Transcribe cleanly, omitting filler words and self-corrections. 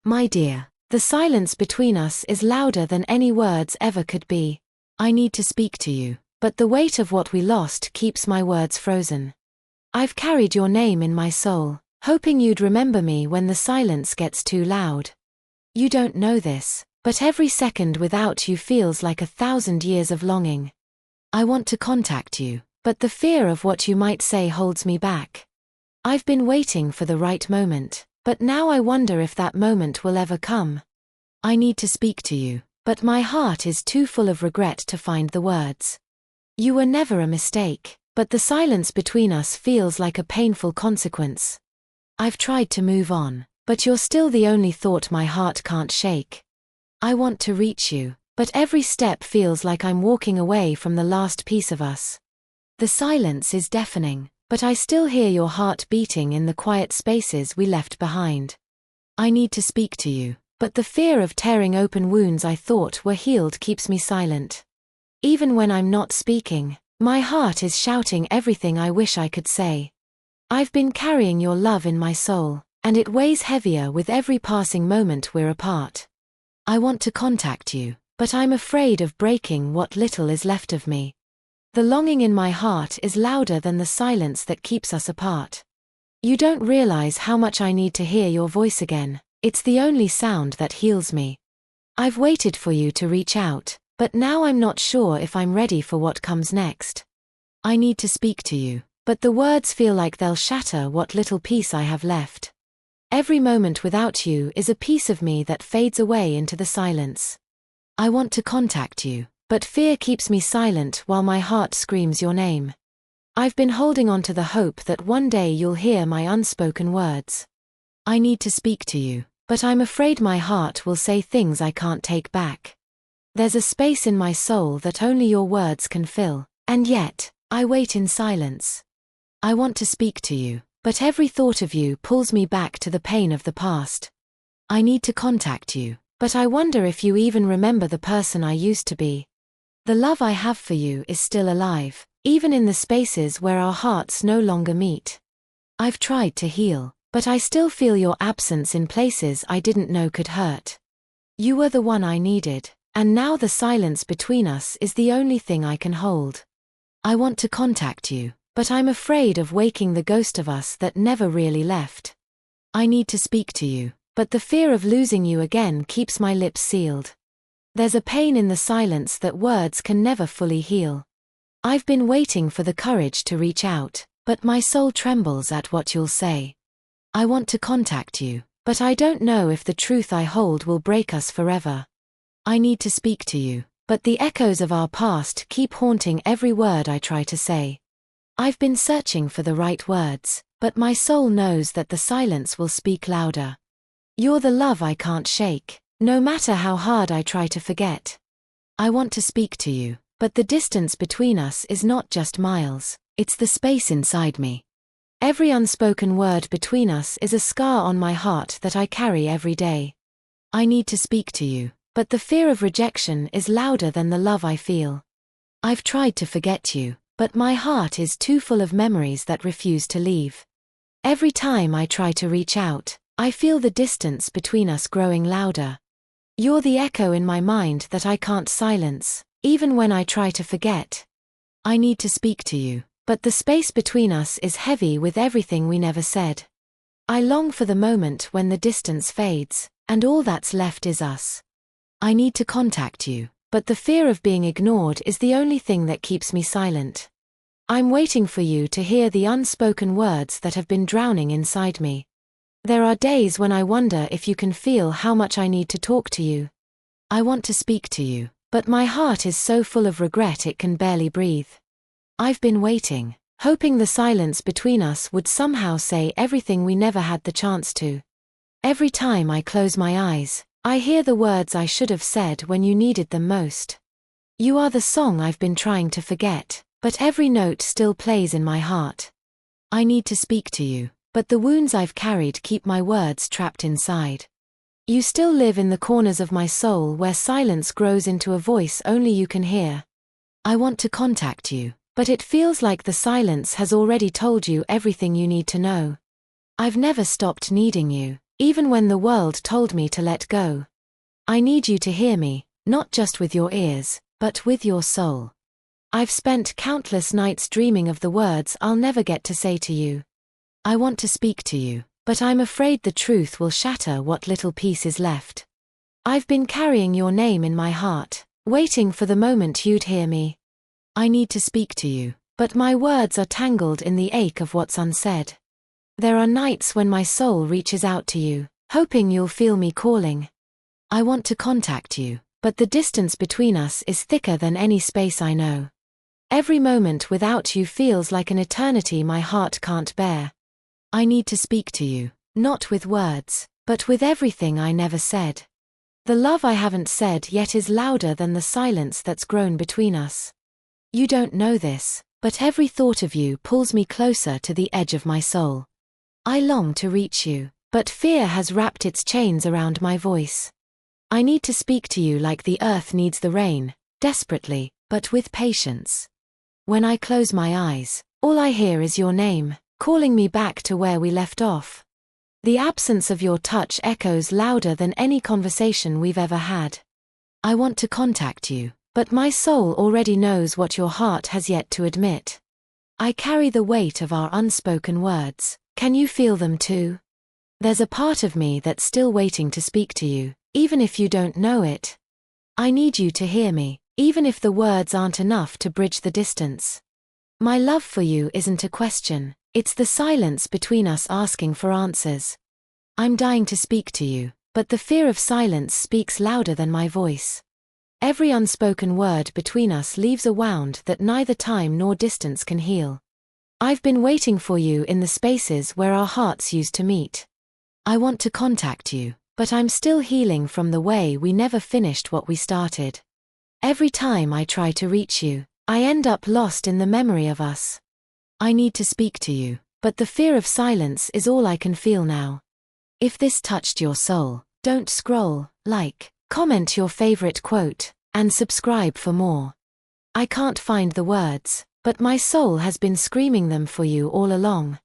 My dear, the silence between us is louder than any words ever could be. I need to speak to you, but the weight of what we lost keeps my words frozen. I've carried your name in my soul, hoping you'd remember me when the silence gets too loud. You don't know this, but every second without you feels like 1,000 years of longing. I want to contact you, but the fear of what you might say holds me back. I've been waiting for the right moment, but now I wonder if that moment will ever come. I need to speak to you, but my heart is too full of regret to find the words. You were never a mistake, but the silence between us feels like a painful consequence. I've tried to move on, but you're still the only thought my heart can't shake. I want to reach you, but every step feels like I'm walking away from the last piece of us. The silence is deafening, but I still hear your heart beating in the quiet spaces we left behind. I need to speak to you, but the fear of tearing open wounds I thought were healed keeps me silent. Even when I'm not speaking, my heart is shouting everything I wish I could say. I've been carrying your love in my soul, and it weighs heavier with every passing moment we're apart. I want to contact you, but I'm afraid of breaking what little is left of me. The longing in my heart is louder than the silence that keeps us apart. You don't realize how much I need to hear your voice again. It's the only sound that heals me. I've waited for you to reach out, but now I'm not sure if I'm ready for what comes next. I need to speak to you, but the words feel like they'll shatter what little peace I have left. Every moment without you is a piece of me that fades away into the silence. I want to contact you, but fear keeps me silent while my heart screams your name. I've been holding on to the hope that one day you'll hear my unspoken words. I need to speak to you, but I'm afraid my heart will say things I can't take back. There's a space in my soul that only your words can fill, and yet, I wait in silence. I want to speak to you, but every thought of you pulls me back to the pain of the past. I need to contact you, but I wonder if you even remember the person I used to be. The love I have for you is still alive, even in the spaces where our hearts no longer meet. I've tried to heal, but I still feel your absence in places I didn't know could hurt. You were the one I needed, and now the silence between us is the only thing I can hold. I want to contact you, but I'm afraid of waking the ghost of us that never really left. I need to speak to you, but the fear of losing you again keeps my lips sealed. There's a pain in the silence that words can never fully heal. I've been waiting for the courage to reach out, but my soul trembles at what you'll say. I want to contact you, but I don't know if the truth I hold will break us forever. I need to speak to you, but the echoes of our past keep haunting every word I try to say. I've been searching for the right words, but my soul knows that the silence will speak louder. You're the love I can't shake, no matter how hard I try to forget. I want to speak to you, but the distance between us is not just miles, it's the space inside me. Every unspoken word between us is a scar on my heart that I carry every day. I need to speak to you, but the fear of rejection is louder than the love I feel. I've tried to forget you, but my heart is too full of memories that refuse to leave. Every time I try to reach out, I feel the distance between us growing louder. You're the echo in my mind that I can't silence, even when I try to forget. I need to speak to you, but the space between us is heavy with everything we never said. I long for the moment when the distance fades, and all that's left is us. I need to contact you, but the fear of being ignored is the only thing that keeps me silent. I'm waiting for you to hear the unspoken words that have been drowning inside me. There are days when I wonder if you can feel how much I need to talk to you. I want to speak to you, but my heart is so full of regret it can barely breathe. I've been waiting, hoping the silence between us would somehow say everything we never had the chance to. Every time I close my eyes, I hear the words I should have said when you needed them most. You are the song I've been trying to forget, but every note still plays in my heart. I need to speak to you, but the wounds I've carried keep my words trapped inside. You still live in the corners of my soul where silence grows into a voice only you can hear. I want to contact you, but it feels like the silence has already told you everything you need to know. I've never stopped needing you, even when the world told me to let go. I need you to hear me, not just with your ears, but with your soul. I've spent countless nights dreaming of the words I'll never get to say to you. I want to speak to you, but I'm afraid the truth will shatter what little piece is left. I've been carrying your name in my heart, waiting for the moment you'd hear me. I need to speak to you, but my words are tangled in the ache of what's unsaid. There are nights when my soul reaches out to you, hoping you'll feel me calling. I want to contact you, but the distance between us is thicker than any space I know. Every moment without you feels like an eternity my heart can't bear. I need to speak to you, not with words, but with everything I never said. The love I haven't said yet is louder than the silence that's grown between us. You don't know this, but every thought of you pulls me closer to the edge of my soul. I long to reach you, but fear has wrapped its chains around my voice. I need to speak to you like the earth needs the rain, desperately, but with patience. When I close my eyes, all I hear is your name, calling me back to where we left off. The absence of your touch echoes louder than any conversation we've ever had. I want to contact you, but my soul already knows what your heart has yet to admit. I carry the weight of our unspoken words. Can you feel them too? There's a part of me that's still waiting to speak to you, even if you don't know it. I need you to hear me, even if the words aren't enough to bridge the distance. My love for you isn't a question, it's the silence between us asking for answers. I'm dying to speak to you, but the fear of silence speaks louder than my voice. Every unspoken word between us leaves a wound that neither time nor distance can heal. I've been waiting for you in the spaces where our hearts used to meet. I want to contact you, but I'm still healing from the way we never finished what we started. Every time I try to reach you, I end up lost in the memory of us. I need to speak to you, but the fear of silence is all I can feel now. If this touched your soul, don't scroll, like, comment your favorite quote, and subscribe for more. I can't find the words, but my soul has been screaming them for you all along.